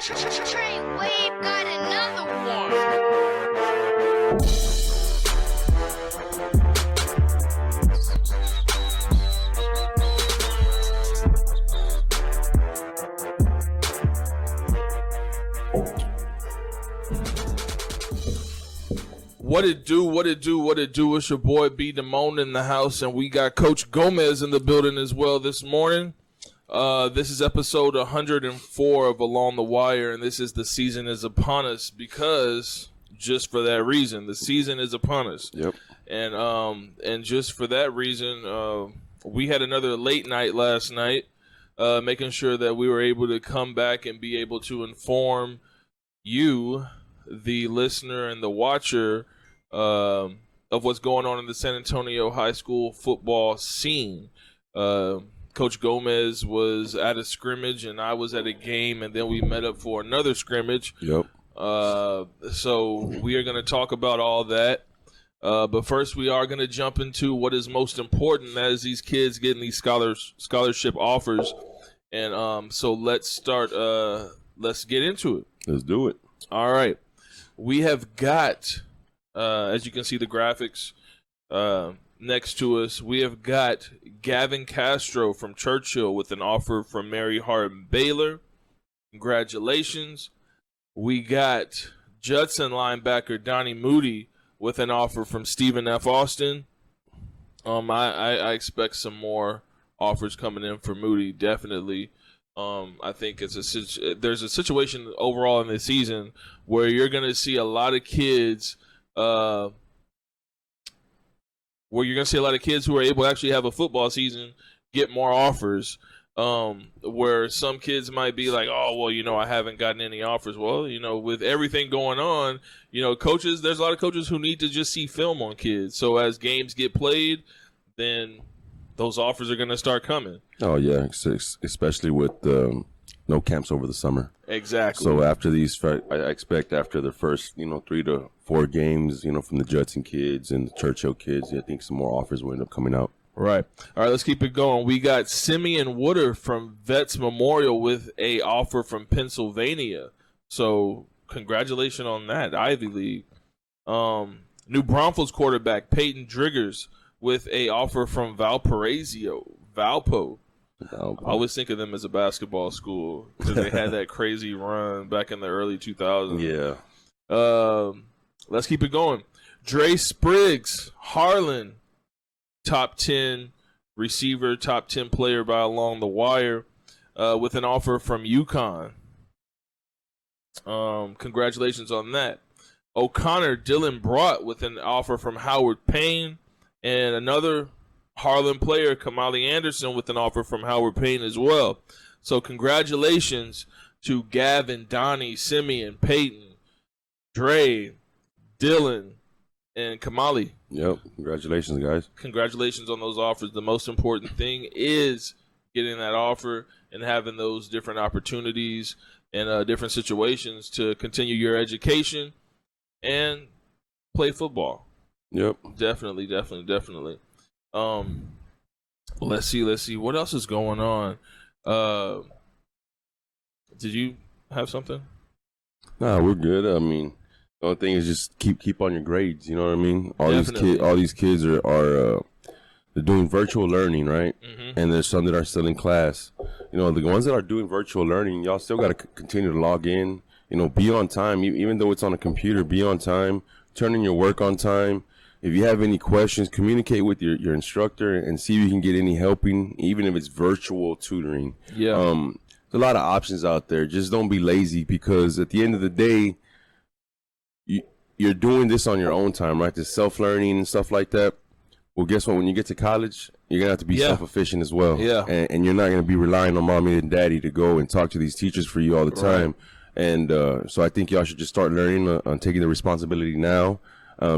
Trey Wave got another one. What it do, what it do, what it do. It's your boy B. Damone in the house, and we got Coach Gomez in the building as well this morning. This is episode 104 of Along the Wire, and this is The Season is Upon Us, because just for that reason, the season is upon us. Yep. And just for that reason, we had another late night last night, making sure that we were able to come back and be able to inform you, the listener and the watcher, of what's going on in the San Antonio high school football scene. Coach Gomez was at a scrimmage and I was at a game, and then we met up for another scrimmage. Yep. So we are going to talk about all that. But first we are going to jump into what is most important, that is these kids getting these scholarship offers. And so let's start. Let's get into it. Let's do it. All right. We have got, as you can see the graphics next to us, we have got Gavin Castro from Churchill with an offer from Mary Hart Baylor. Congratulations. We got Judson linebacker Donnie Moody with an offer from Stephen F. Austin. I expect some more offers coming in for Moody, definitely. I think there's a situation overall in the season where you're going to see a lot of kids, who are able to actually have a football season get more offers. Where some kids might be like, oh, well, I haven't gotten any offers. Well, with everything going on, coaches, there's a lot of coaches who need to just see film on kids. So as games get played, then those offers are going to start coming. Oh, yeah, especially with no camps over the summer. Exactly. So after these, I expect after the first, 3 to 4 games, from the Judson kids and the Churchill kids, I think some more offers will end up coming out. Right. All right, let's keep it going. We got Simeon Wooder from Vets Memorial with a offer from Pennsylvania. So congratulations on that, Ivy League. New Braunfels quarterback Peyton Driggers with a offer from Valpo. I always think of them as a basketball school because they had that crazy run back in the early 2000s. Yeah. Let's keep it going. Dre Spriggs, Harlan, top 10 receiver, top 10 player by Along the Wire, with an offer from UConn. Congratulations on that. O'Connor Dylan Brought with an offer from Howard Payne, and another Harlan player, Kamali Anderson, with an offer from Howard Payne as well. So congratulations to Gavin, Donnie, Simeon, Peyton, Dre, Dylan, and Kamali. Yep. Congratulations, guys. Congratulations on those offers. The most important thing is getting that offer and having those different opportunities and different situations to continue your education and play football. Yep. Definitely. Let's see. What else is going on? Did you have something? Nah, we're good. I mean, the only thing is just keep on your grades. You know what I mean? All these kids are they're doing virtual learning, right? Mm-hmm. And there's some that are still in class. The ones that are doing virtual learning, y'all still got to continue to log in. Be on time, even though it's on a computer. Be on time. Turn in your work on time. If you have any questions, communicate with your instructor and see if you can get any helping, even if it's virtual tutoring. Yeah. There's a lot of options out there. Just don't be lazy, because at the end of the day, you're doing this on your own time, right? This self-learning and stuff like that. Well, guess what? When you get to college, you're going to have to be self-efficient as well. Yeah. And you're not going to be relying on mommy and daddy to go and talk to these teachers for you all the time. Right. And so I think y'all should just start learning on taking the responsibility now.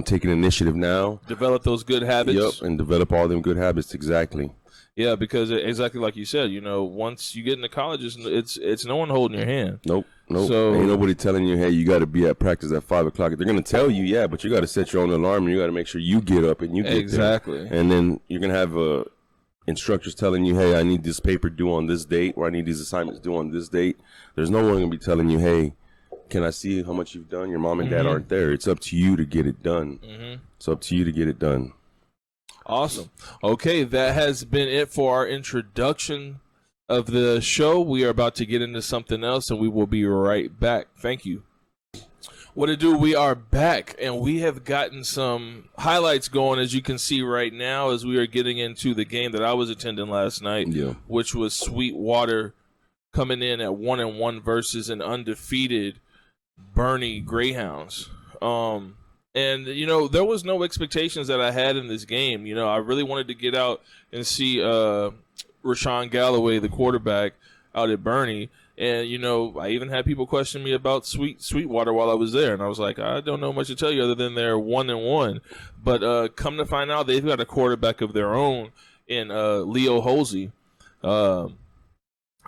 Taking initiative now. Develop those good habits. Yep, and develop all them good habits, exactly. Yeah, because exactly like you said, once you get into college, it's no one holding your hand. Nope. So, ain't nobody telling you, hey, you got to be at practice at 5 o'clock. They're going to tell you, yeah, but you got to set your own alarm, and you got to make sure you get up and you get exactly there. And then you're going to have instructors telling you, hey, I need this paper due on this date, or I need these assignments due on this date. There's no one going to be telling you, hey, can I see how much you've done? Your mom and dad aren't there. It's up to you to get it done. It's up to you to get it done. Awesome. Okay, that has been it for our introduction of the show. We are about to get into something else, and we will be right back. Thank you. What to do? We are back, and we have gotten some highlights going, as you can see right now, as we are getting into the game that I was attending last night, which was Sweetwater coming in at 1-1 versus an undefeated Bernie Greyhounds. And, you know, there was no expectations that I had in this game. You know, I really wanted to get out and see Rashawn Galloway, the quarterback, out at Bernie. And, you know, I even had people question me about Sweetwater while I was there. And I was like, I don't know much to tell you other than they're 1-1. But come to find out, they've got a quarterback of their own in Leo Holsey.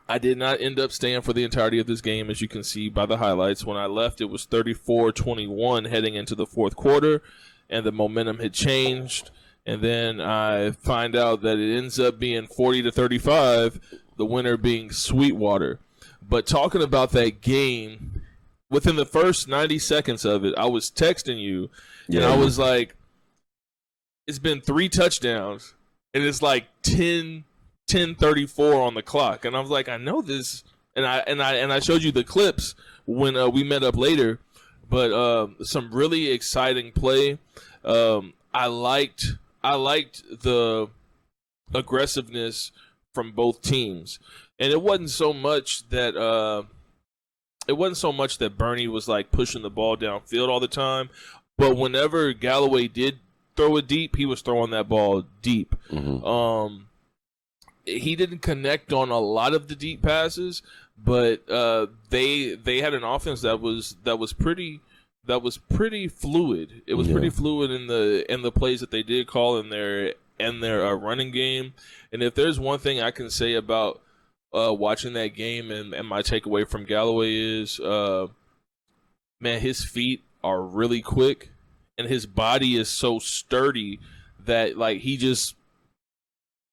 I did not end up staying for the entirety of this game, as you can see by the highlights. When I left, it was 34-21 heading into the fourth quarter, and the momentum had changed. And then I find out that it ends up being 40-35, the winner being Sweetwater. But talking about that game, within the first 90 seconds of it, I was texting you, and I was like, it's been 3 touchdowns, and it's like 10:34 on the clock, and I was like, I know this, and I showed you the clips when we met up later, but some really exciting play. I liked the aggressiveness from both teams, and it wasn't so much that Bernie was like pushing the ball downfield all the time, but whenever Galloway did throw it deep, he was throwing that ball deep. He didn't connect on a lot of the deep passes, but they had an offense that was pretty fluid. It was pretty fluid in the plays that they did call in their running game. And if there's one thing I can say about watching that game and my takeaway from Galloway is, man, his feet are really quick, and his body is so sturdy that like he just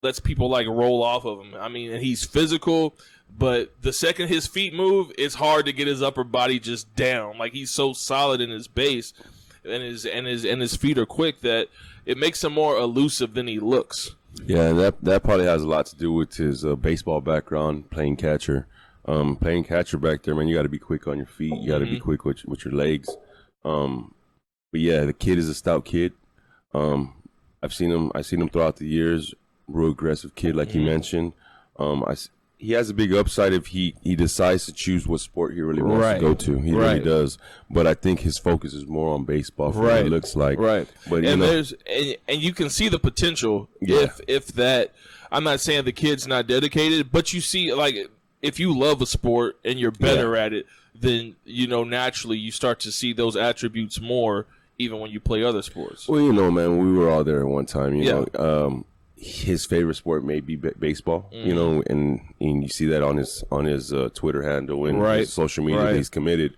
lets people like roll off of him. I mean, and he's physical, but the second his feet move, it's hard to get his upper body just down. Like he's so solid in his base, and his feet are quick that it makes him more elusive than he looks. Yeah, and that probably has a lot to do with his baseball background, playing catcher. Playing catcher back there, man, you got to be quick on your feet. You got to be quick with your legs. But yeah, the kid is a stout kid. I've seen him throughout the years. Real aggressive kid, like you mentioned. He has a big upside if he decides to choose what sport he really wants to go to. He really does. But I think his focus is more on baseball, from what it looks like. But and you can see the potential if that. I'm not saying the kid's not dedicated, but you see, like, if you love a sport and you're better at it, then you know naturally you start to see those attributes more, even when you play other sports. Well, you know, man, we were all there at one time. You know. His favorite sport may be baseball, you know, and you see that on his Twitter handle and his social media that he's committed.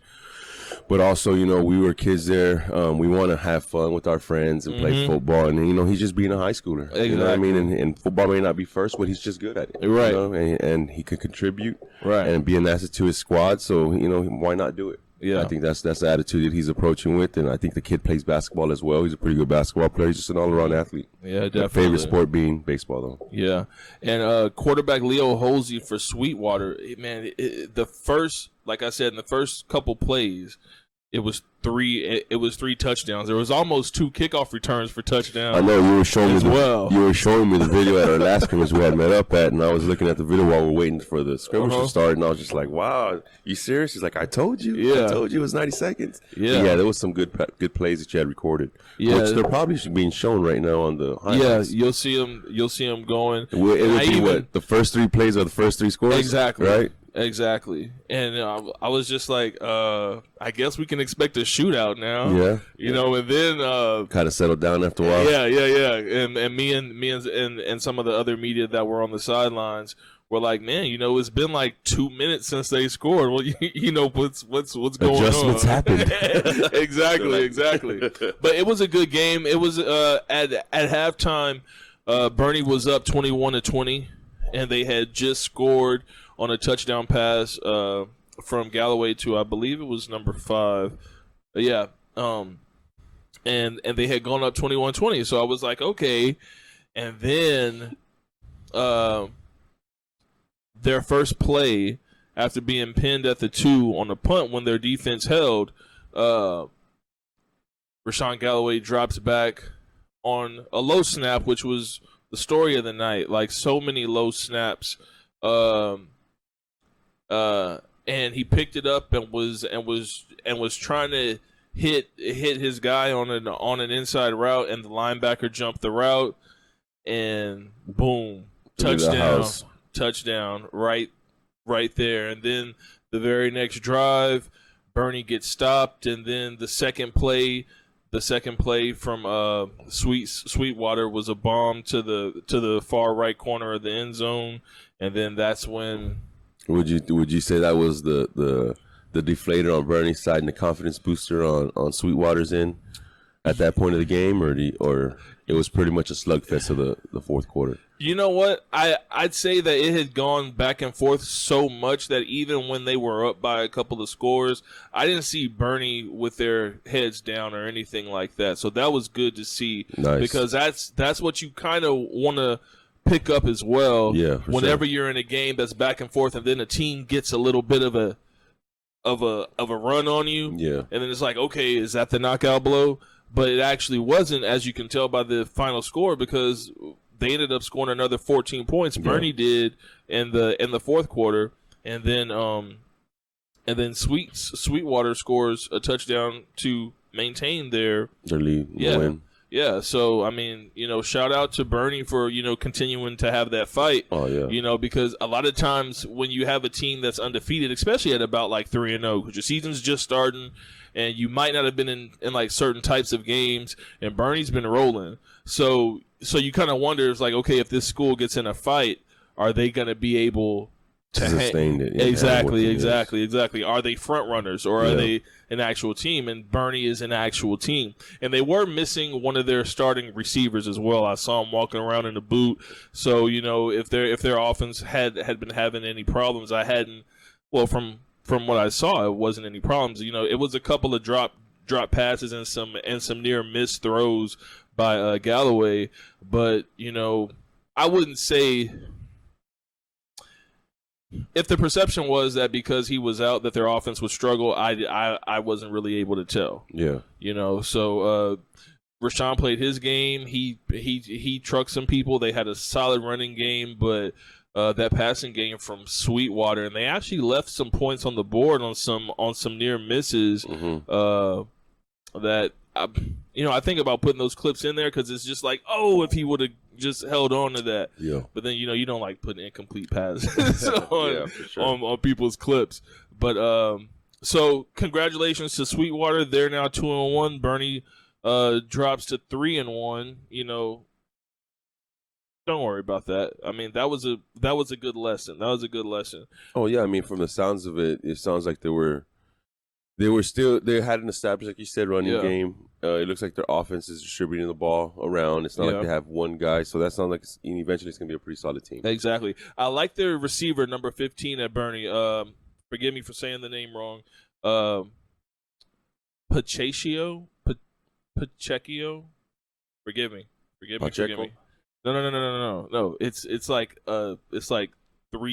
But also, you know, we were kids there. We want to have fun with our friends and play football, and you know, he's just being a high schooler. Exactly. You know what I mean? And football may not be first, but he's just good at it, You know? And he could contribute, and be an asset to his squad. So you know, why not do it? Yeah, I think that's the attitude that he's approaching with, and I think the kid plays basketball as well. He's a pretty good basketball player. He's just an all-around athlete. Yeah, definitely. My favorite sport being baseball, though. Yeah, and quarterback Leo Holsey for Sweetwater, man. The first couple plays, it was 3 touchdowns. There was almost 2 kickoff returns for touchdowns. I know you were showing me the video at our last scrimmage we had met up at, and I was looking at the video while we were waiting for the scrimmage to start, and I was just like, "Wow, you serious?" He's like, "I told you, I told you it was 90 seconds." Yeah, there was some good plays that you had recorded, which they're probably being shown right now on the highlights. Yeah, you'll see them going. It would be the first 3 plays or the first 3 scores, exactly, right? Exactly. And I was just like, I guess we can expect a shootout now. Yeah. You know, and then kind of settled down after a while. Yeah. And me and some of the other media that were on the sidelines were like, man, you know, it's been like 2 minutes since they scored. Well, you know, what's going on? Adjustments happened. Exactly. But it was a good game. It was at halftime. Bernie was up 21-20, and they had just scored on a touchdown pass from Galloway to, I believe it was number 5. Yeah. And they had gone up 21-20. So I was like, okay. And then their first play, after being pinned at the 2 on the punt when their defense held, Rashawn Galloway drops back on a low snap, which was the story of the night. Like, so many low snaps. And he picked it up and was trying to hit his guy on an inside route, and the linebacker jumped the route, and boom, touchdown right there. And then the very next drive, Bernie gets stopped, and then the second play from Sweetwater was a bomb to the far right corner of the end zone, and then that's when. Would you say that was the deflator on Bernie's side and the confidence booster on Sweetwater's end at that point of the game, or it was pretty much a slugfest of the fourth quarter? You know what? I'd say that it had gone back and forth so much that even when they were up by a couple of scores, I didn't see Bernie with their heads down or anything like that. So that was good to see. Nice. Because that's what you kind of want to pick up as well. Yeah, whenever you're in a game that's back and forth, and then a team gets a little bit of a run on you. Yeah. And then it's like, okay, is that the knockout blow? But it actually wasn't, as you can tell by the final score, because they ended up scoring another 14 points. Yeah. Bernie did in the fourth quarter, and then Sweetwater scores a touchdown to maintain their lead. Yeah. Win. Yeah, so, I mean, shout out to Bernie for, continuing to have that fight. Oh, yeah. Because a lot of times when you have a team that's undefeated, especially at about like 3-0, because your season's just starting and you might not have been in like certain types of games, and Bernie's been rolling. So you kind of wonder, it's like, okay, if this school gets in a fight, are they going to be able to sustain it? Yeah, exactly. Are they front runners, or are they an actual team? And Bernie is an actual team, and they were missing one of their starting receivers as well. I saw him walking around in the boot. So if their offense had been having any problems, I hadn't. Well, from what I saw, it wasn't any problems. It was a couple of drop passes and some near miss throws by Galloway, but I wouldn't say. If the perception was that because he was out that their offense would struggle, I wasn't really able to tell. Yeah. So Rashawn played his game. He trucked some people. They had a solid running game, but that passing game from Sweetwater, and they actually left some points on the board on some near misses. Mm-hmm. That I think about putting those clips in there because it's just like, oh, if he would have just held on to that. Yeah. But then you don't like putting incomplete passes on people's clips. But so congratulations to Sweetwater. They're now 2-1. Bernie drops to 3-1. Don't worry about that. I mean, that was a good lesson. That was a good lesson. Oh yeah, I mean, from the sounds of it, it sounds like they had an established, like you said, running game. It looks like their offense is distributing the ball around. It's not like they have one guy, so that sounds like eventually it's going to be a pretty solid team. Exactly. I like their receiver, number 15 at Bernie. Forgive me for saying the name wrong. Pacheco? Forgive me. No. It's like 3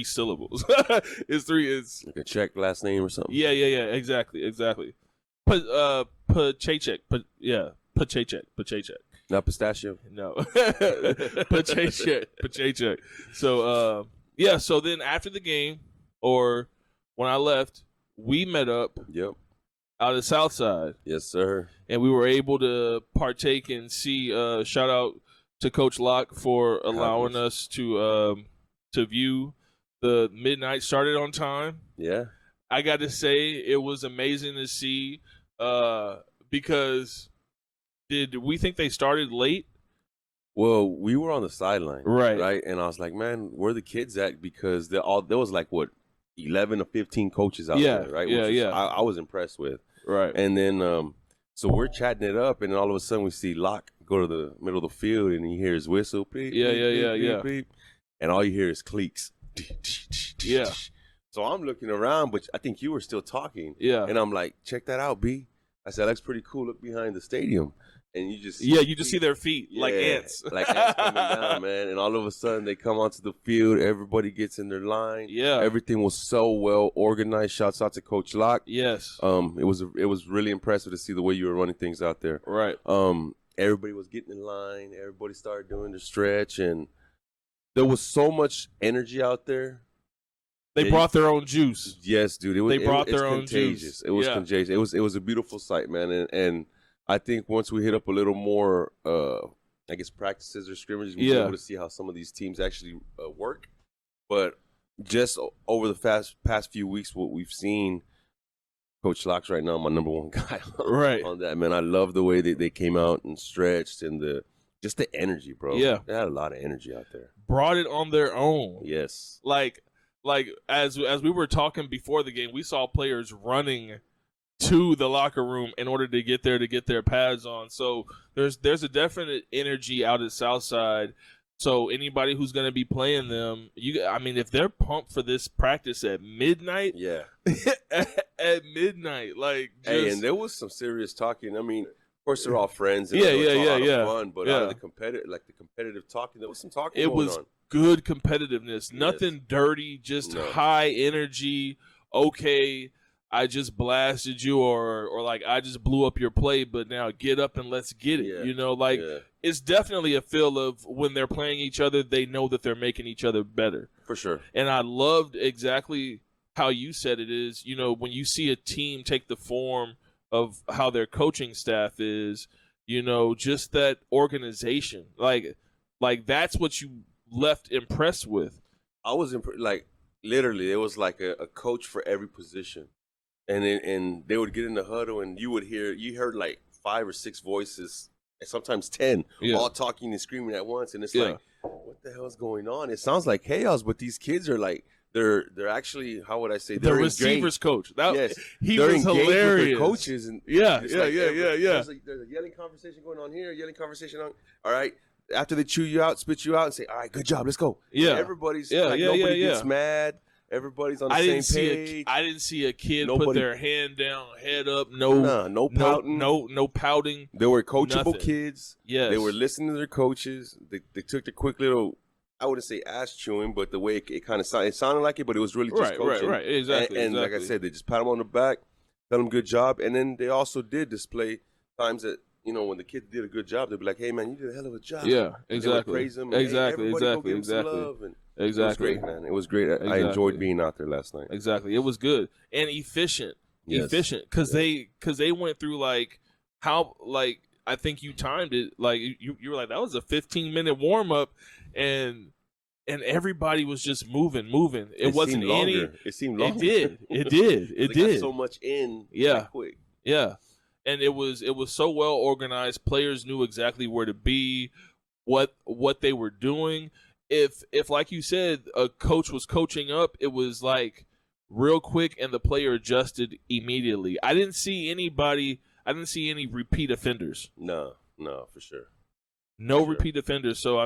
syllables. It's like a Czech last name or something. Yeah. Exactly. Pachechek. Pachechek. Not pistachio. No. Pachechek. So so then after the game, or when I left, we met up. Yep. Out of the South Side. Yes, sir. And we were able to partake and see. Shout out to Coach Locke for allowing us to view the midnight. Started on time. Yeah. I got to say, it was amazing to see because did we think they started late? Well, we were on the sideline. Right. And I was like, man, where are the kids at? Because there was like, 11 or 15 coaches out there, right? I was impressed with. Right. And then, so we're chatting it up, and then all of a sudden we see Locke go to the middle of the field and you hear his whistle, beep, beep, beep, and all you hear is cleats. Yeah. So I'm looking around, but I think you were still talking. Yeah. And I'm like, check that out, B. I said, that's pretty cool. Look behind the stadium. And you just see their feet like ants. Like ants coming down, man. And all of a sudden they come onto the field. Everybody gets in their line. Yeah. Everything was so well organized. Shouts out to Coach Locke. Yes. It was really impressive to see the way you were running things out there. Right. Everybody was getting in line. Everybody started doing the stretch, and there was so much energy out there. They brought their own juice. Yes, dude. They brought their own contagious. juice. It was contagious. It was a beautiful sight, man. And I think once we hit up a little more, I guess, practices or scrimmages, we'll be able to see how some of these teams actually work. But just over the past few weeks, what we've seen, Coach Locke's right now my number one guy on that, man. I love the way that they came out and stretched and just the energy, bro. Yeah. They had a lot of energy out there. Brought it on their own. Yes. Like as we were talking before the game, we saw players running to the locker room in order to get there to get their pads on. So there's a definite energy out at Southside. So anybody who's going to be playing them, if they're pumped for this practice at midnight, at midnight, hey, and there was some serious talking. I mean, of course they're all friends. And fun, but out of the competitive talking, there was some talking. It was on. Good competitiveness, nothing dirty, just high energy. Okay, I just blasted you, or like I just blew up your play, but now get up and let's get it. It's definitely a feel of when they're playing each other, they know that they're making each other better. For sure. And I loved exactly how you said it is. When you see a team take the form of how their coaching staff is, just that organization, like that's what you left impressed with. I was literally, it was like a coach for every position. And they would get in the huddle, and you heard like 5 or 6 voices, and sometimes 10, all talking and screaming at once. And it's like, what the hell is going on? It sounds like chaos, but these kids are like, they're actually, how would I say, the receivers coach. He was hilarious. With their coaches, and There's a yelling conversation going on here, yelling conversation on. All right, after they chew you out, spit you out, and say, all right, good job, let's go. Yeah, and everybody's nobody gets mad. Everybody's on the same page. I didn't see a kid put their hand down, head up. No pouting. No pouting. They were coachable kids. Yes. They were listening to their coaches. They took the quick little, I wouldn't say ass chewing, but the way it kind of sounded, it sounded like it, but it was really just coaching. Right. Exactly. And like I said, they just pat them on the back, tell them good job, and then they also did display times that, when the kids did a good job, they'd be like, hey, man, you did a hell of a job. Yeah, exactly. And they would praise them. And, exactly. Hey, everybody go give them some love. And it was great, man. It was great. I enjoyed being out there last night. Exactly. It was good and efficient. Yes. Because they went through I think you timed it you were like, that was a 15-minute warm up, and everybody was just moving. It wasn't longer. It seemed longer. It did. It did. Got so much in. Quick. Yeah. And it was so well organized. Players knew exactly where to be, what they were doing. If like you said, a coach was coaching up, it was like real quick, and the player adjusted immediately. I didn't see any repeat offenders. No, for sure. No repeat offenders. So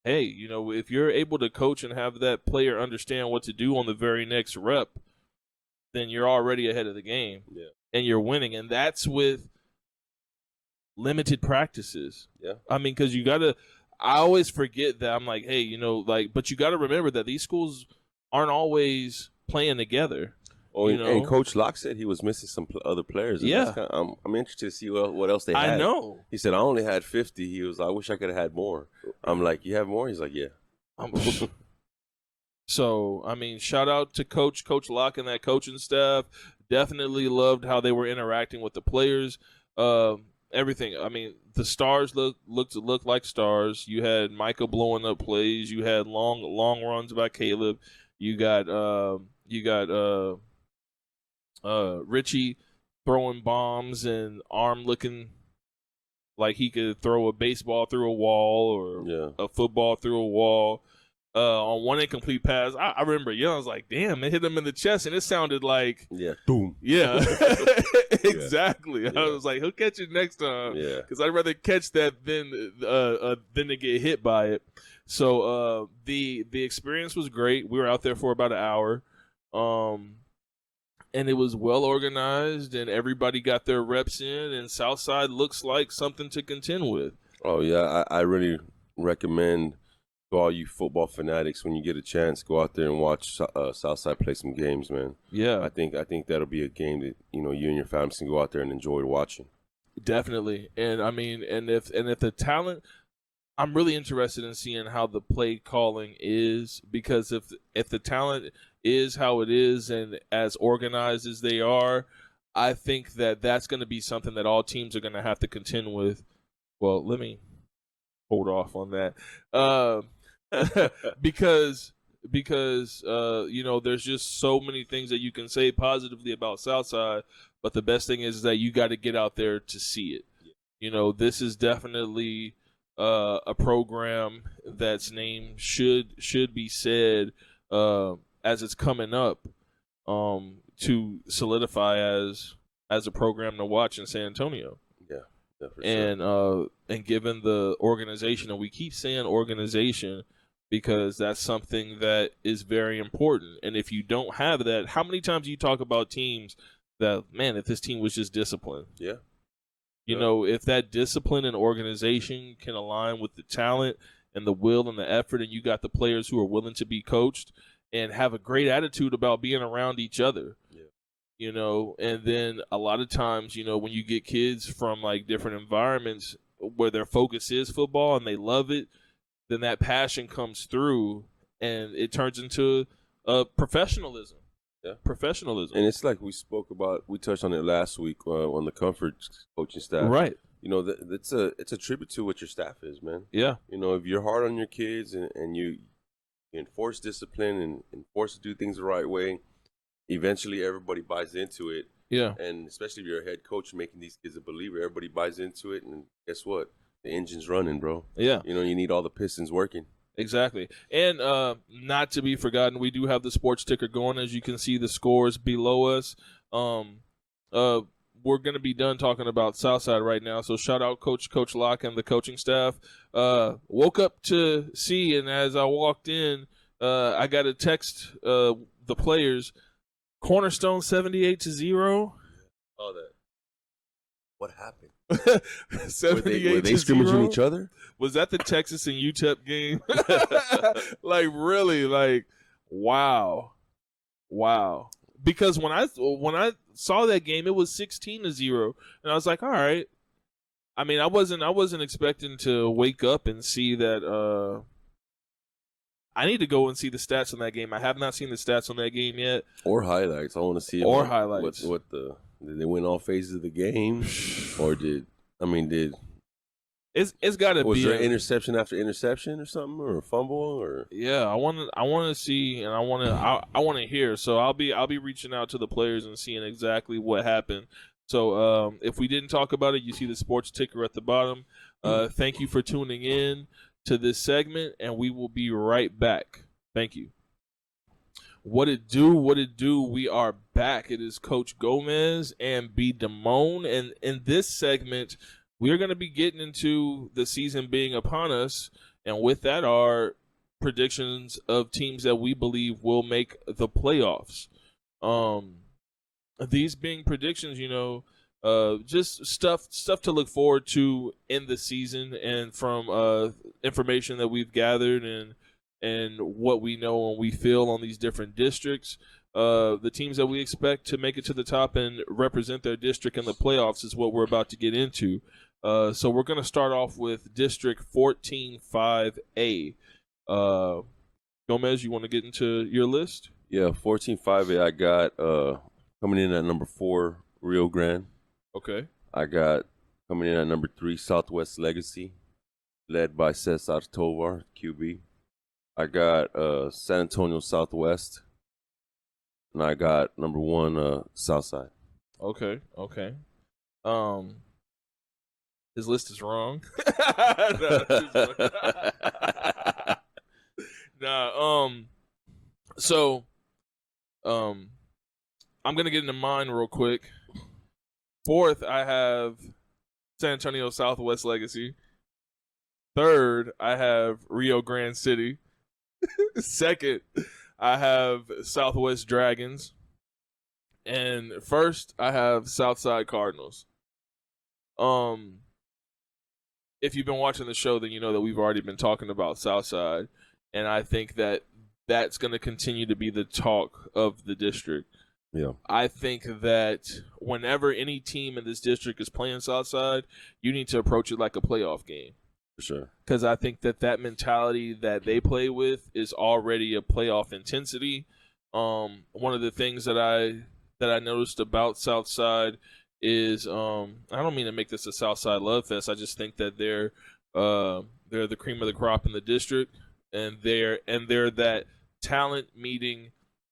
hey, if you're able to coach and have that player understand what to do on the very next rep, then you're already ahead of the game. Yeah. And you're winning, and that's with limited practices. Yeah. Because I always forget that. I'm like, hey, but you got to remember that these schools aren't always playing together. And Coach Locke said he was missing some other players. Yeah. I'm interested to see what else they had. I know. He said, I only had 50. He was like, I wish I could have had more. I'm like, you have more? He's like, yeah. So, shout out to Coach Locke and that coaching staff. Definitely loved how they were interacting with the players. Everything. The stars looked like stars. You had Micah blowing up plays. You had long runs by Caleb. You got Richie throwing bombs and arm looking like he could throw a baseball through a wall or a football through a wall. on one incomplete pass. I remember I was like, damn, it hit him in the chest, and it sounded like boom. Yeah, exactly. Yeah. I was like, he'll catch it next time. Yeah, because I'd rather catch that than to get hit by it. So the experience was great. We were out there for about an hour, and it was well organized, and everybody got their reps in. And Southside looks like something to contend with. Oh yeah, I really recommend to all you football fanatics, when you get a chance, go out there and watch Southside play some games, man. Yeah, I think that'll be a game that you and your families can go out there and enjoy watching. Definitely, and I mean, and if the talent, I'm really interested in seeing how the play calling is, because if the talent is how it is and as organized as they are, I think that's going to be something that all teams are going to have to contend with. Well, let me hold off on that. Because there's just so many things that you can say positively about Southside, but the best thing is that you got to get out there to see it. This is definitely a program that's name should be said as it's coming up to solidify as a program to watch in San Antonio. Yeah, for sure. And given the organization, and we keep saying organization because that's something that is very important. And if you don't have that, how many times do you talk about teams that, man, if this team was just disciplined? Yeah. If that discipline and organization can align with the talent and the will and the effort, and you got the players who are willing to be coached and have a great attitude about being around each other. And then a lot of times, when you get kids from like different environments where their focus is football and they love it, then that passion comes through and it turns into professionalism. Yeah. Professionalism. And it's like we touched on it last week on the comfort coaching staff. Right. It's a tribute to what your staff is, man. Yeah. If you're hard on your kids and you enforce discipline and enforce to do things the right way, eventually everybody buys into it. Yeah. And especially if you're a head coach making these kids a believer, everybody buys into it, and guess what? The engine's running, bro. Yeah. You need all the pistons working. Exactly. And not to be forgotten, we do have the sports ticker going. As you can see the scores below us. We're going to be done talking about Southside right now. So shout out Coach Locke and the coaching staff. Woke up to see, and as I walked in, I got a text, the players, Cornerstone 78-0. Oh, that. What happened? 78 were they scrimmaging each other? Was that the Texas and UTEP game? Like really, like wow. Because when I saw that game, it was 16-0, and I was like, all right. I mean, I wasn't expecting to wake up and see that. I need to go and see the stats on that game. I have not seen the stats on that game yet. Or highlights. I want to see highlights. What did they win all phases of the game, or did it's got to be? Was there interception after interception or something, or a fumble, or? Yeah, I want to see, and I want to hear. So I'll be reaching out to the players and seeing exactly what happened. So if we didn't talk about it, you see the sports ticker at the bottom. Thank you for tuning in to this segment, and we will be right back. Thank you. What it do? We are back. It is Coach Gomez and B. Damone, and in this segment, we are going to be getting into the season being upon us, and with that, our predictions of teams that we believe will make the playoffs. These being predictions, just stuff to look forward to in the season, and from information that we've gathered and what we know and we feel on these different districts. The teams that we expect to make it to the top and represent their district in the playoffs is what we're about to get into. So we're going to start off with District 14-5A. Gomez, you want to get into your list? Yeah, 14-5A, I got coming in at number 4, Rio Grande. Okay. I got coming in at number 3, Southwest Legacy, led by Cesar Tovar, QB. I got San Antonio Southwest, and I got number 1, Southside. Okay. His list is wrong. Nah. So, I'm gonna get into mine real quick. Fourth, I have San Antonio Southwest Legacy. Third, I have Rio Grande City. Second, I have Southwest Dragons. And first, I have Southside Cardinals. If you've been watching the show, then you know that we've already been talking about Southside, and I think that that's going to continue to be the talk of the district. Yeah. I think that whenever any team in this district is playing Southside, you need to approach it like a playoff game. For sure. Because I think that mentality that they play with is already a playoff intensity. One of the things that I noticed about Southside is I don't mean to make this a Southside love fest. I just think that they're the cream of the crop in the district, and they're that talent meeting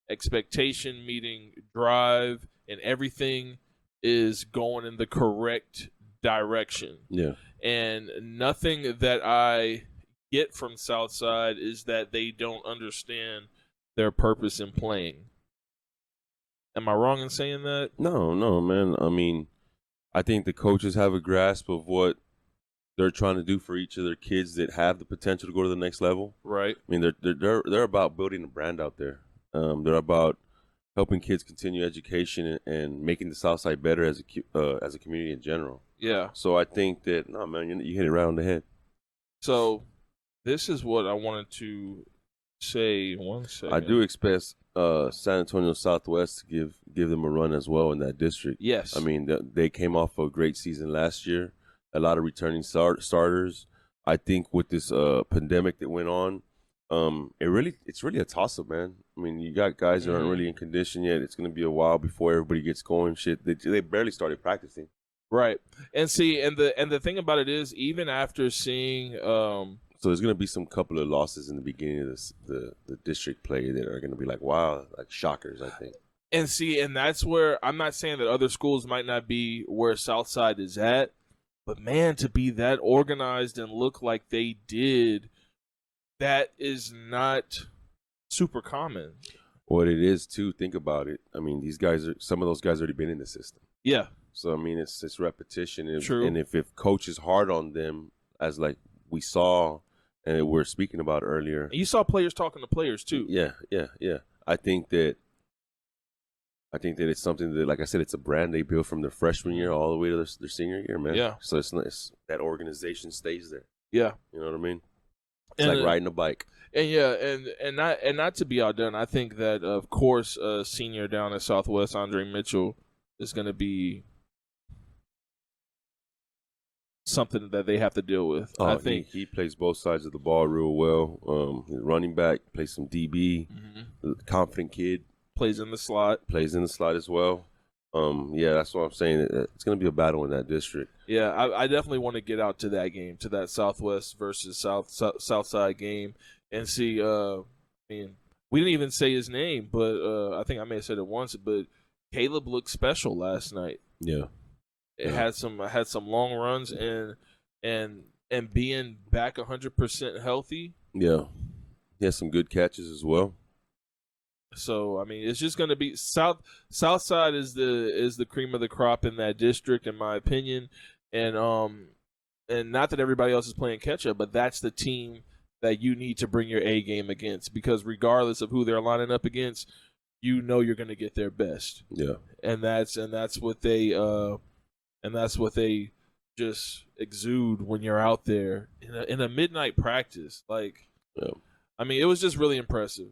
expectation meeting drive, and everything is going in the correct direction. Yeah. And nothing that I get from Southside is that they don't understand their purpose in playing. Am I wrong in saying that? No, man. I mean, I think the coaches have a grasp of what they're trying to do for each of their kids that have the potential to go to the next level. Right. I mean, they're about building a brand out there. They're about helping kids continue education and making the Southside better as a community in general. Yeah. So I think that man, you hit it right on the head. So this is what I wanted to say. 1 second. I do expect San Antonio Southwest to give them a run as well in that district. Yes. I mean, they came off a great season last year. A lot of returning starters. I think with this pandemic that went on, it's really a toss-up, man. I mean, you got guys that aren't really in condition yet. It's going to be a while before everybody gets going. Shit, they barely started practicing. Right. And see, and the thing about it is, even after seeing so there's going to be some couple of losses in the beginning of the district play that are going to be like, wow, like shockers, I think. And see, and that's where I'm not saying that other schools might not be where Southside is at, but man, to be that organized and look like they did, that is not super common. What it is too, think about it. I mean, some of those guys already been in the system. Yeah. So I mean, it's repetition. True. And if coach is hard on them, as like we saw and we're speaking about earlier, and you saw players talking to players too. Yeah. I think that it's something that, like I said, it's a brand they built from their freshman year all the way to their senior year, man. Yeah. So it's that organization stays there. Yeah. You know what I mean? It's like riding a bike. And yeah, and not to be outdone, I think that of course senior down at Southwest, Andre Mitchell, is going to be something that they have to deal with. Oh, I think he plays both sides of the ball real well. He's running back, plays some DB, confident kid. Plays in the slot as well. Yeah, that's what I'm saying. It's going to be a battle in that district. Yeah, I definitely want to get out to that game, to that Southwest versus Southside game, and see. I mean, we didn't even say his name, but I think I may have said it once. But Caleb looked special last night. Yeah, it had some long runs and being back 100% healthy. Yeah, he has some good catches as well. So I mean, it's just going to be Southside is the cream of the crop in that district, in my opinion, and not that everybody else is playing catch up, but that's the team that you need to bring your A game against, because regardless of who they're lining up against, you know you're going to get their best. Yeah, and that's what they just exude when you're out there in a midnight practice, like. Yeah. I mean, it was just really impressive.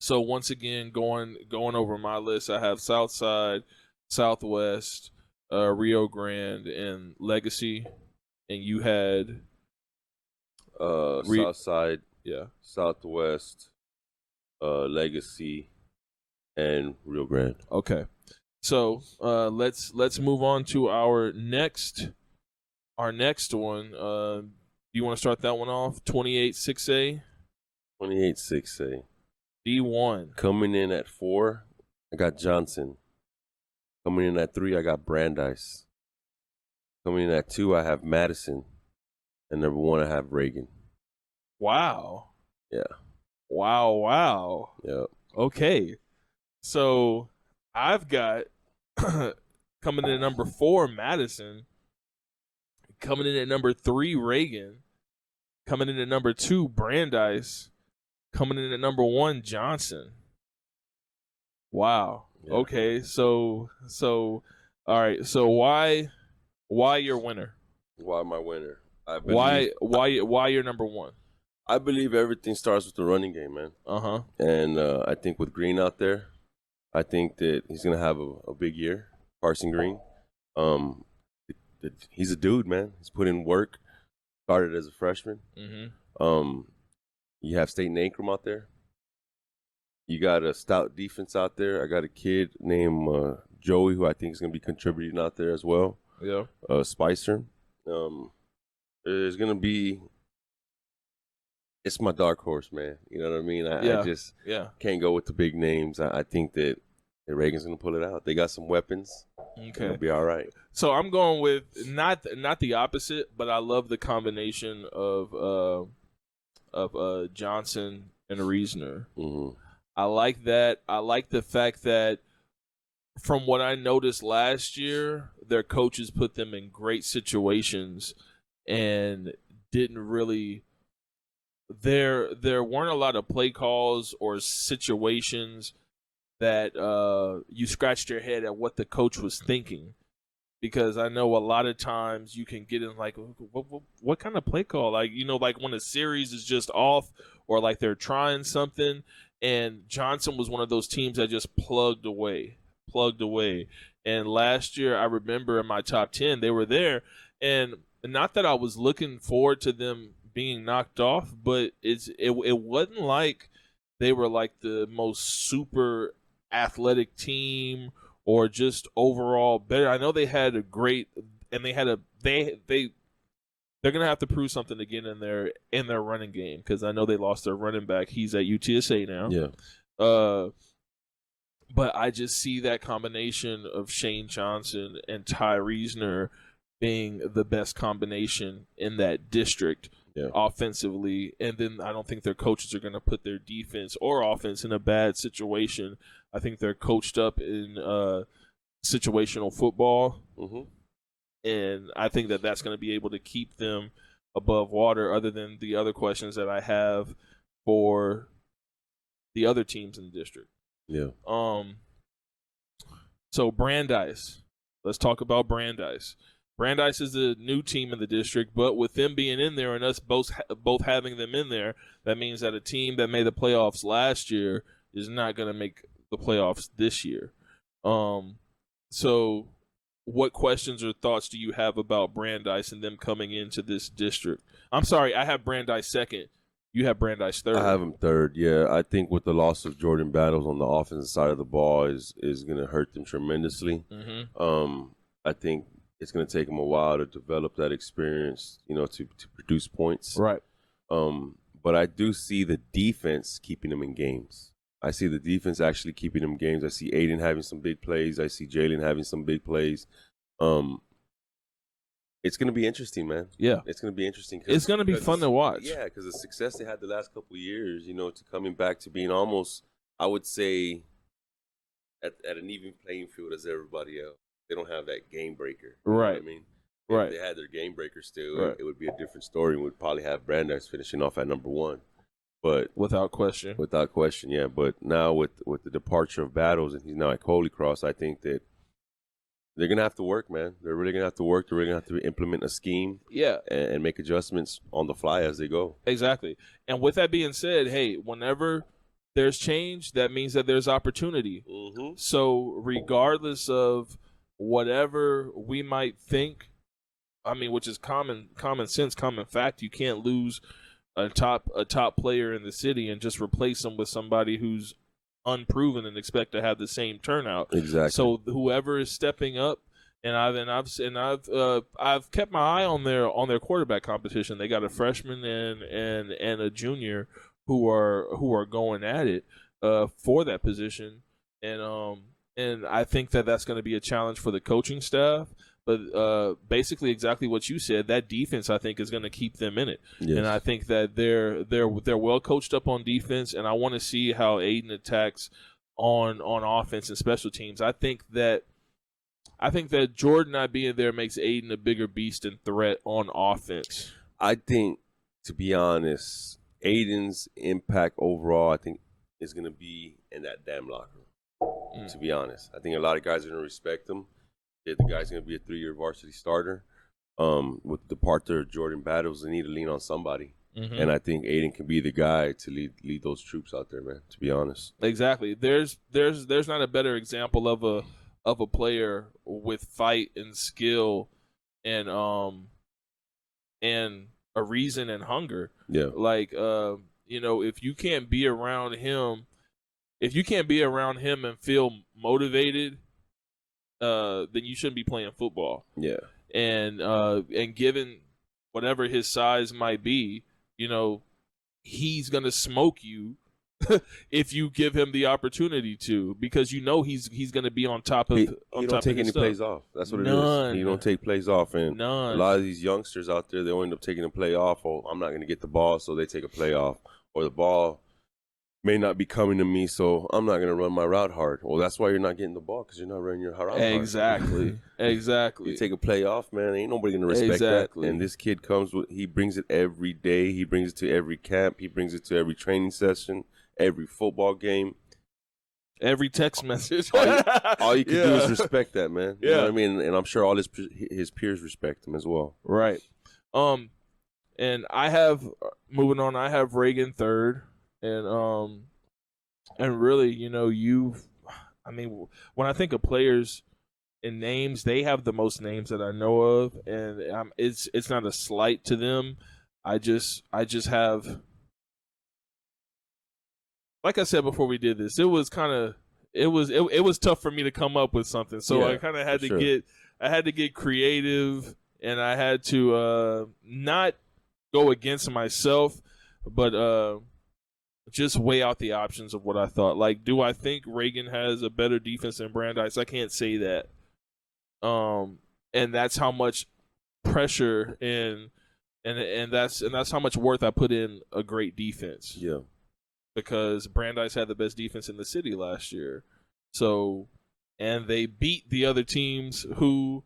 So once again, going over my list, I have Southside, Southwest, Rio Grande, and Legacy, and you had Southside, yeah, Southwest, Legacy, and Rio Grande. Okay, so let's move on to our next one. You want to start that one off? 28-6A? 28-6A. D1. Coming in at 4, I got Johnson. Coming in at 3, I got Brandeis. Coming in at 2, I have Madison. And number 1, I have Reagan. Wow. Yeah. Wow. Yeah. Okay. So I've got coming in at number 4, Madison. Coming in at number 3, Reagan. Coming in at number 2, Brandeis. Coming in at number 1, Johnson. Wow. Yeah. Okay. So all right. So why your winner? Why my winner? I believe, Why you're number 1? I believe everything starts with the running game, man. Uh-huh. And I think with Green out there, I think that he's gonna have a big year. Carson Green. He's a dude, man. He's put in work. Started as a freshman. Mm-hmm. You have State and Ankrum out there. You got a stout defense out there. I got a kid named Joey who I think is gonna be contributing out there as well. Yeah. Spicer. There's gonna be. It's my dark horse, man. You know what I mean? I just can't go with the big names. I think that Reagan's gonna pull it out. They got some weapons. Okay, it'll be all right. So I'm going with not the opposite, but I love the combination of Johnson and Reasoner. Mm-hmm. I like that. I like the fact that from what I noticed last year, their coaches put them in great situations and didn't really. There weren't a lot of play calls or situations that you scratched your head at what the coach was thinking, because I know a lot of times you can get in like what kind of play call, like like when a series is just off or like they're trying something, and Johnson was one of those teams that just plugged away. And last year I remember in my top 10 they were there, and not that I was looking forward to them being knocked off, but it wasn't like they were like the most super athletic team or just overall better. I know they had a great, and they had they're gonna have to prove something again in their running game, because I know they lost their running back. He's at UTSA now. Yeah. But I just see that combination of Shane Johnson and Ty Reasoner being the best combination in that district. Yeah. Offensively, and then I don't think their coaches are going to put their defense or offense in a bad situation. I think they're coached up in situational football, mm-hmm. and I think that that's going to be able to keep them above water, other than the other questions that I have for the other teams in the district. Yeah. So Brandeis. Let's talk about Brandeis. Brandeis is a new team in the district, but with them being in there and us both having them in there, that means that a team that made the playoffs last year is not going to make the playoffs this year. So what questions or thoughts do you have about Brandeis and them coming into this district? I'm sorry, I have Brandeis second. You have Brandeis third. I have him third, yeah. I think with the loss of Jordan Battles on the offensive side of the ball is going to hurt them tremendously. Mm-hmm. I think it's going to take them a while to develop that experience, to produce points. Right. But I do see the defense keeping them in games. I see the defense actually keeping them in games. I see Aiden having some big plays. I see Jalen having some big plays. It's going to be interesting, man. Yeah. It's going to be interesting. It's going to be fun to watch. Yeah, because the success they had the last couple of years, to coming back to being almost, I would say, at an even playing field as everybody else. They don't have that game breaker. You know what I mean? If they had their game breaker still, it would be a different story. And we'd probably have Brandeis finishing off at number 1. But without question, yeah. But now with the departure of Battles and he's now at Holy Cross, I think that they're gonna have to work, man. They're really gonna have to work. They're really gonna have to implement a scheme, and make adjustments on the fly as they go. Exactly. And with that being said, hey, whenever there's change, that means that there's opportunity. Mm-hmm. So regardless of whatever we might think, I mean, which is common sense, common fact, you can't lose a top player in the city and just replace them with somebody who's unproven and expect to have the same turnout. Exactly. So whoever is stepping up, and I've kept my eye on their quarterback competition. They got a freshman and a junior who are going at it for that position, and I think that that's going to be a challenge for the coaching staff. But basically, exactly what you said. That defense, I think, is going to keep them in it, and I think that they're well coached up on defense. And I want to see how Aiden attacks on offense and special teams. I think that Jordan not being there makes Aiden a bigger beast and threat on offense. I think, to be honest, Aiden's impact overall, I think, is going to be in that damn locker room. To be honest, I think a lot of guys are going to respect him. The guy's going to be a 3-year varsity starter. With the departure of Jordan Battles, they need to lean on somebody. And I think Aiden can be the guy to lead those troops out there, man, to be honest. Exactly. There's not a better example of a player with fight and skill and a reason and hunger. Yeah. Like if you can't be around him and feel motivated, then you shouldn't be playing football. Yeah. And given whatever his size might be, he's gonna smoke you if you give him the opportunity to, because he's gonna be on top of. He don't take any plays off. That's what it is. He don't take plays off, and a lot of these youngsters out there, they'll end up taking a play off. Oh, I'm not gonna get the ball, so they take a play off, or the ball may not be coming to me, so I'm not going to run my route hard. Well, that's why you're not getting the ball, because you're not running your route hard. Exactly. You take a play off, man, ain't nobody going to respect that. And this kid he brings it every day. He brings it to every camp. He brings it to every training session, every football game. Every text message. all you can do is respect that, man. You know what I mean? And I'm sure all his peers respect him as well. Right. And moving on, I have Reagan third. And really, when I think of players and names, they have the most names that I know of, and it's not a slight to them. I just have, like I said before we did this, it was tough for me to come up with something, so I kind of had to get creative, and I had to not go against myself, but just weigh out the options of what I thought. Like, do I think Reagan has a better defense than Brandeis? I can't say that. And that's how much pressure and that's how much worth I put in a great defense. Yeah. Because Brandeis had the best defense in the city last year. So, and they beat the other teams who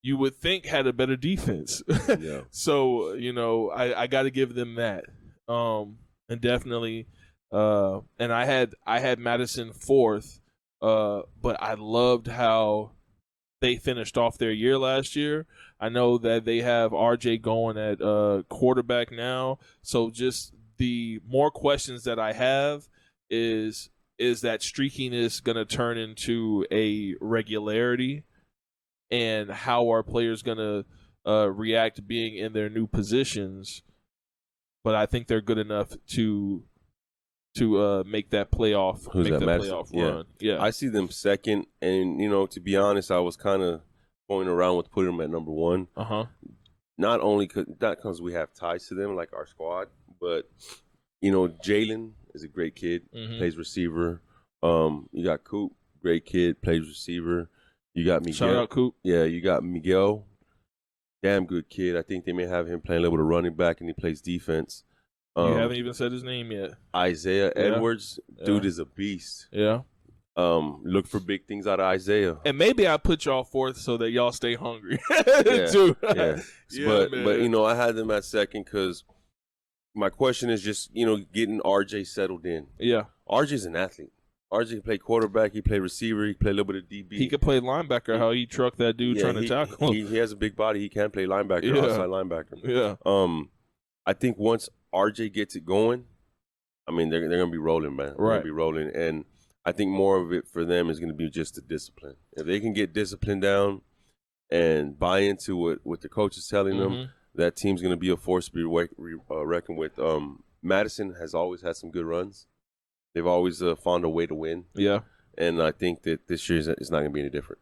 you would think had a better defense. Yeah. So, I got to give them that. And definitely, and I had Madison fourth, but I loved how they finished off their year last year. I know that they have RJ going at quarterback now, so just the more questions that I have is that streakiness going to turn into a regularity, and how are players going to react being in their new positions? But I think they're good enough to make that playoff. Run. Yeah, I see them second, and to be honest, I was kind of going around with putting them at number one. Not only because we have ties to them, like our squad, but Jalen is a great kid, plays receiver. You got Coop, great kid, plays receiver. You got Miguel. Shout out Coop. Yeah, you got Miguel. Damn good kid. I think they may have him playing a little bit of running back, and he plays defense. You haven't even said his name yet. Isaiah Edwards, dude is a beast. Yeah. Look for big things out of Isaiah. And maybe I put y'all fourth so that y'all stay hungry. Too. Yeah. But I had them at second because my question is just getting RJ settled in. Yeah. RJ's an athlete. RJ can play quarterback. He play receiver. He can play a little bit of DB. He could play linebacker. How he trucked that dude trying to tackle him. He has a big body. He can play linebacker, outside linebacker. Yeah. I think once RJ gets it going, they're gonna be rolling, man. They're gonna be rolling, and I think more of it for them is gonna be just the discipline. If they can get discipline down and buy into what the coach is telling them, that team's gonna be a force to be reckoned with. Madison has always had some good runs. They've always found a way to win. Yeah. And I think that this year is not going to be any different.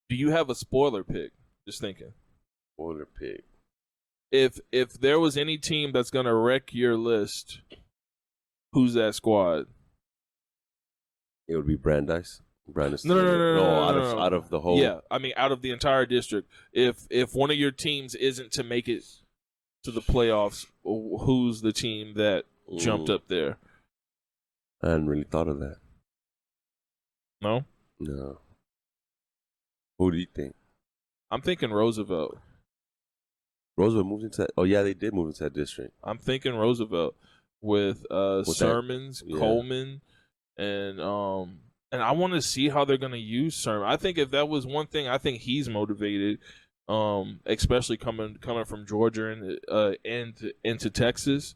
Do you have a spoiler pick? Just thinking. Spoiler pick. If there was any team that's going to wreck your list, who's that squad? It would be Brandeis. Brandon No. Out of the whole. Yeah, I mean, out of the entire district. If one of your teams isn't to make it to the playoffs, who's the team that jumped up there? I hadn't really thought of that. No? No. Who do you think? I'm thinking Roosevelt. Roosevelt moved into that. Oh, yeah, they did move into that district. I'm thinking Roosevelt with Sermons, Coleman, and I want to see how they're going to use Sermon. I think if that was one thing, I think he's motivated, especially coming from Georgia and into Texas.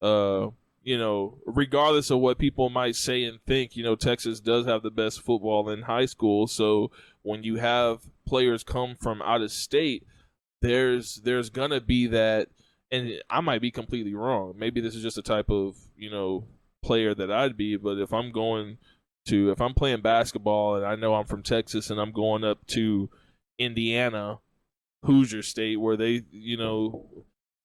Regardless of what people might say and think, Texas does have the best football in high school. So when you have players come from out of state, there's gonna be that, and I might be completely wrong. Maybe this is just a type of player that I'd be. But if I'm playing basketball and I know I'm from Texas and I'm going up to Indiana, Hoosier State, where they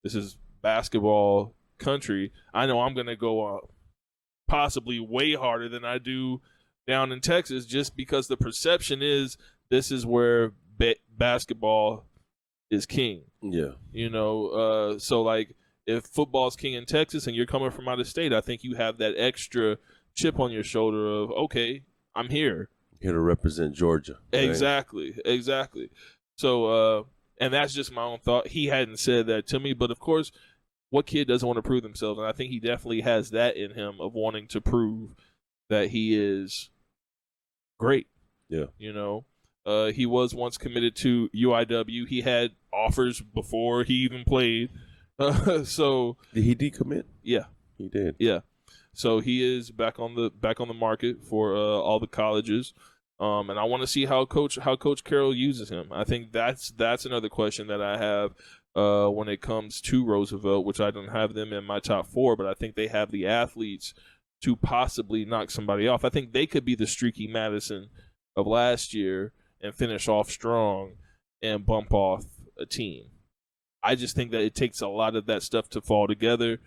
this is basketball country, I know I'm going to go possibly way harder than I do down in Texas, just because the perception is this is where basketball is king. Yeah. So like if football's king in Texas and you're coming from out of state, I think you have that extra chip on your shoulder of, okay, I'm here. Here to represent Georgia. Right? Exactly. So, and that's just my own thought. He hadn't said that to me, but of course, what kid doesn't want to prove themselves? And I think he definitely has that in him of wanting to prove that he is great. Yeah. He was once committed to UIW. He had offers before he even played. So did he decommit? Yeah, he did. Yeah. So he is back on the market for all the colleges. And I want to see how Coach Carroll uses him. I think that's another question that I have when it comes to Roosevelt, which I don't have them in my top 4, but I think they have the athletes to possibly knock somebody off. I think they could be the streaky Madison of last year and finish off strong and bump off a team. I just think that it takes a lot of that stuff to fall together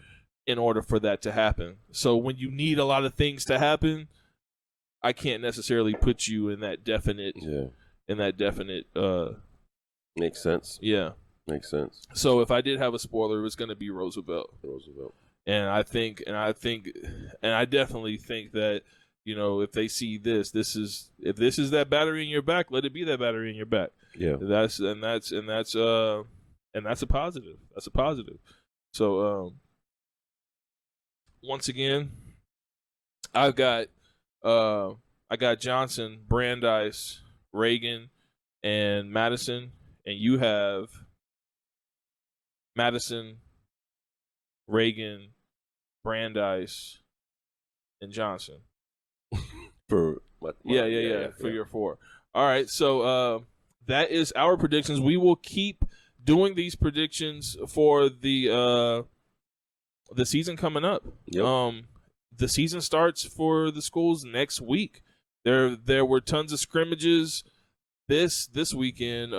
in order for that to happen. So when you need a lot of things to happen, I can't necessarily put you in that definite. Yeah. Makes sense. Yeah. Makes sense. So if I did have a spoiler, it was going to be Roosevelt. And I definitely think that, if they see if this is that battery in your back, let it be that battery in your back. Yeah. That's a positive. That's a positive. So once again, I got Johnson, Brandeis, Reagan, and Madison, and you have Madison, Reagan, Brandeis, and Johnson. For what? Yeah. For your 4. All right, so that is our predictions. We will keep doing these predictions for the season coming up. Yep. The season starts for the schools next week. There were tons of scrimmages this weekend.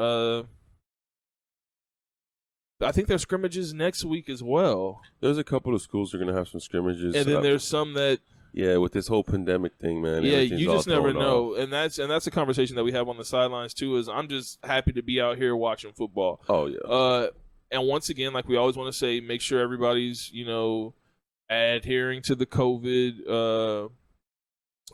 I think there's scrimmages next week as well. There's a couple of schools that are going to have some scrimmages. And then there's some that... Yeah, with this whole pandemic thing, man. Yeah, you just never know. And that's a conversation that we have on the sidelines, too, is I'm just happy to be out here watching football. Oh, yeah. And once again, like we always want to say, make sure everybody's, adhering to the COVID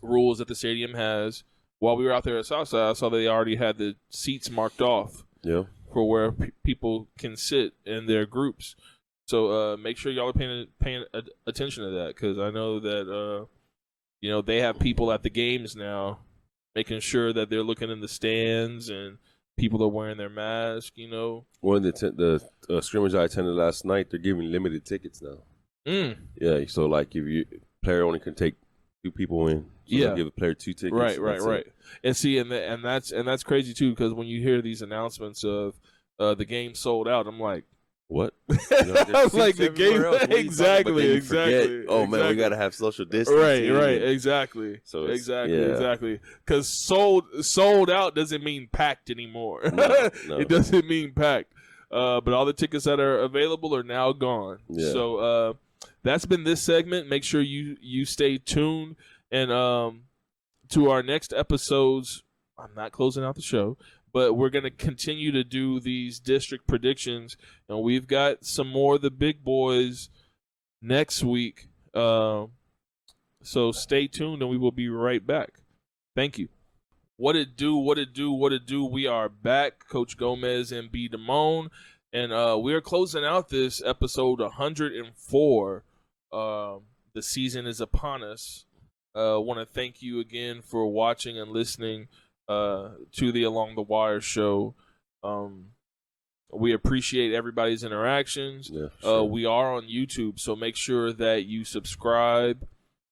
rules that the stadium has. While we were out there at Southside, I saw they already had the seats marked off. Yeah. For where people can sit in their groups. So make sure y'all are paying attention to that, because I know that they have people at the games now making sure that they're looking in the stands and people are wearing their mask. One of the scrimmage I attended last night, they're giving limited tickets now. Yeah, so like if player only can take 2 people in, so they'll give the player 2 tickets. Right. And see, and that's crazy too, because when you hear these announcements of the game sold out, I'm like, what? I was like, the game exactly. Oh man, we gotta have social distance. Right, exactly. So exactly. Because sold out doesn't mean packed anymore. No. It doesn't mean packed. But all the tickets that are available are now gone. Yeah. So that's been this segment. Make sure you stay tuned and to our next episodes. I'm not closing out the show, but we're going to continue to do these district predictions, and we've got some more of the big boys next week. So stay tuned, and we will be right back. Thank you. What it do? We are back. Coach Gomez and B. Damone, and we are closing out this episode 104. The season is upon us. Want to thank you again for watching and listening to the Along the Wire show. We appreciate everybody's interactions. Yeah, sure. We are on YouTube, so make sure that you subscribe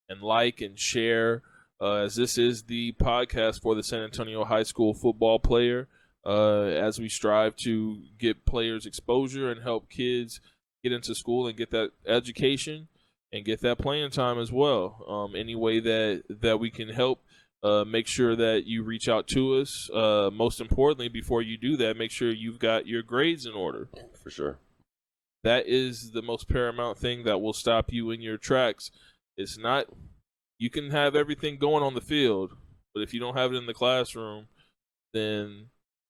and like and share, as this is the podcast for the San Antonio High School football player, as we strive to get players exposure and help kids get into school and get that education and get that playing time as well. Any way that we can help, make sure that you reach out to us. Most importantly, before you do that, make sure you've got your grades in order. For sure. That is the most paramount thing that will stop you in your tracks. It's not, you can have everything going on the field, but if you don't have it in the classroom, then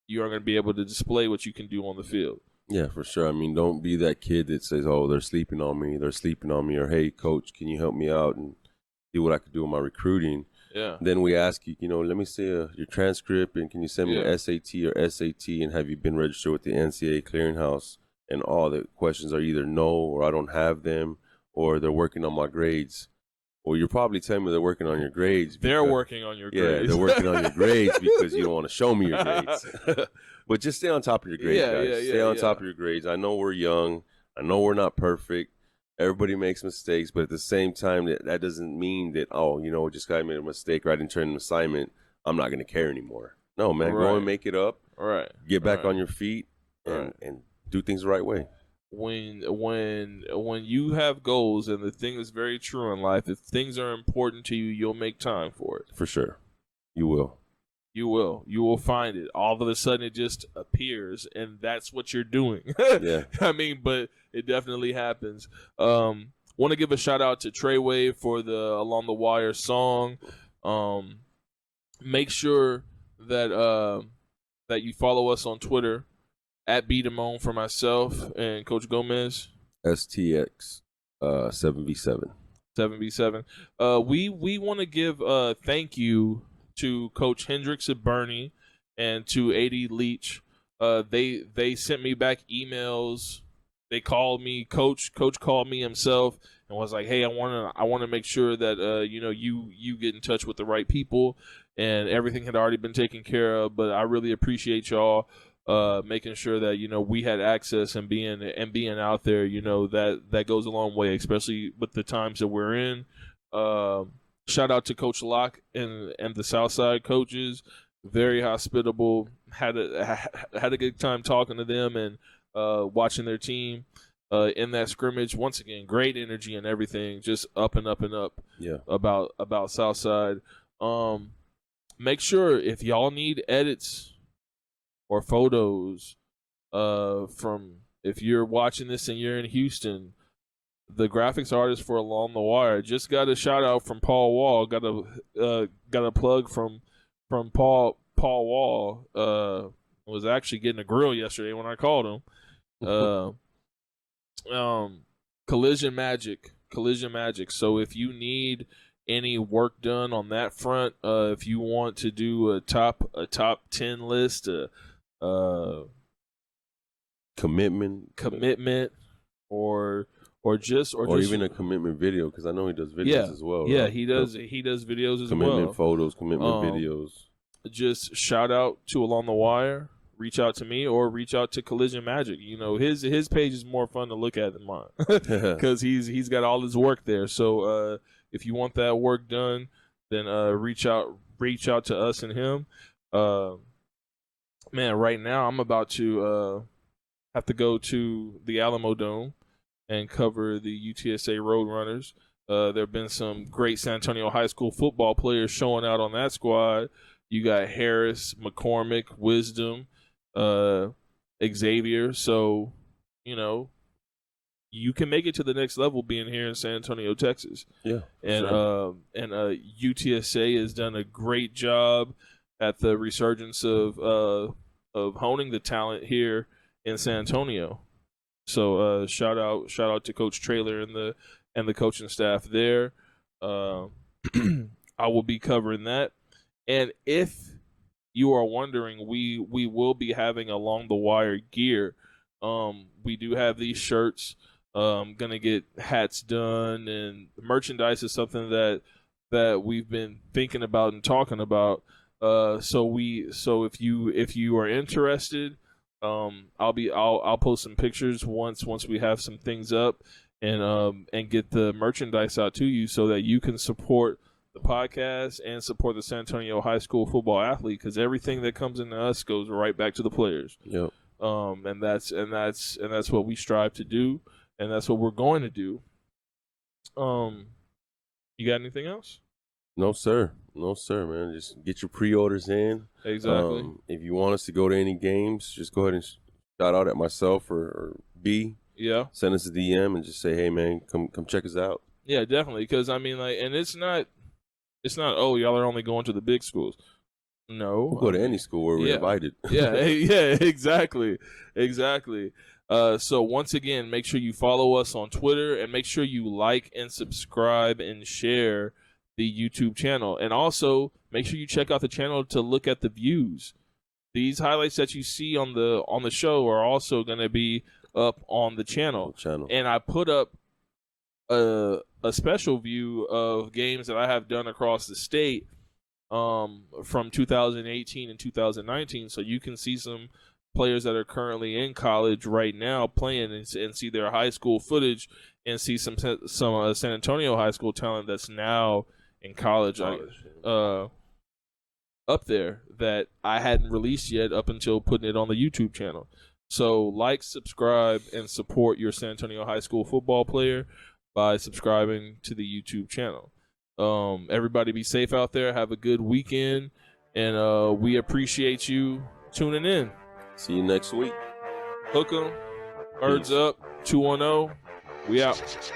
you aren't going to be able to display what you can do on the field. Yeah, for sure. I mean, don't be that kid that says, oh, they're sleeping on me, or, hey, coach, can you help me out and see what I could do with my recruiting? Yeah. Then we ask you, let me see your transcript, and can you send me an SAT or SAT, and have you been registered with the NCAA clearinghouse? And all the questions are either no, or I don't have them, or they're working on my grades. Well, you're probably telling me they're working on your grades. They're working on your grades. Yeah, they're working on your grades because you don't want to show me your grades. But just stay on top of your grades, guys. Stay on top of your grades. I know we're young. I know we're not perfect. Everybody makes mistakes, but at the same time, that doesn't mean that, just guy made a mistake or I didn't turn an assignment, I'm not going to care anymore. No, man, go and make it up. All right. Get back on your feet and do things the right way. When you have goals, and the thing is very true in life, if things are important to you, you'll make time for it. For sure. You will. You will find it. All of a sudden it just appears, and that's what you're doing. Yeah. I mean, but it definitely happens. Want to give a shout out to Treyway for the Along the Wire song. Make sure that that you follow us on Twitter at B Damone for myself and Coach Gomez. STX 7v7. 7v7. We want to give thank you to Coach Hendricks at Bernie and to AD Leach. They sent me back emails. They called me. Coach called me himself and was like, "Hey, I want to make sure that you get in touch with the right people." And everything had already been taken care of, but I really appreciate y'all making sure that we had access and being out there. That goes a long way, especially with the times that we're in. Shout out to Coach Locke and the Southside coaches. Very hospitable. Had a good time talking to them and watching their team in that scrimmage. Once again, great energy and everything. Just up and up and up. Yeah. About Southside. Make sure if y'all need edits or photos from, if you're watching this and you're in Houston, the graphics artist for Along the Wire just got a shout out from Paul Wall. Got a plug from Paul Wall. Was actually getting a grill yesterday when I called him. Collision Magic. So if you need any work done on that front, if you want to do a top 10 list, commitment, or even a commitment video, because I know he does videos as well. Yeah, right? he does videos as commitment well. Photos, commitment videos. Just shout out to Along the Wire. Reach out to me or reach out to Collision Magic. His page is more fun to look at than mine because he's got all his work there. So if you want that work done, then reach out to us and him. Man, right now I'm about to have to go to the Alamo Dome and cover the UTSA Roadrunners. There have been some great San Antonio High School football players showing out on that squad. You got Harris, McCormick, Wisdom, Xavier. So, you can make it to the next level being here in San Antonio, Texas. Yeah. And sure. UTSA has done a great job at the resurgence of honing the talent here in San Antonio. So shout out to Coach Traylor and the coaching staff there. I will be covering that. And if you are wondering, we will be having Along the Wire gear. We do have these shirts. Gonna get hats done, and merchandise is something that we've been thinking about and talking about. So if you are interested, I'll post some pictures once we have some things up, and get the merchandise out to you so that you can support the podcast and support the San Antonio high school football athlete, because everything that comes into us goes right back to the players. Yep. And that's what we strive to do, and that's what we're going to do. You got anything else? No, sir, man. Just get your pre-orders in. Exactly. If you want us to go to any games, just go ahead and shout out at myself or B. Yeah. Send us a DM and just say, hey, man, come check us out. Yeah, definitely. Because I mean, like, and it's not. Oh, y'all are only going to the big schools. No, We'll go to any school where we're invited. yeah, exactly. So once again, make sure you follow us on Twitter, and make sure you like and subscribe and share the YouTube channel. And also make sure you check out the channel to look at the views. These highlights that you see on the show are also going to be up on the channel. And I put up a special view of games that I have done across the state from 2018 and 2019, so you can see some players that are currently in college right now playing, and see their high school footage, and see some San Antonio high school talent that's now in college up there that I hadn't released yet up until putting it on the YouTube channel. So like, subscribe, and support your San Antonio high school football player by subscribing to the YouTube channel. Everybody be safe out there. Have a good weekend, and we appreciate you tuning in. See you next week. Hook 'em. Birds up. 210. We out.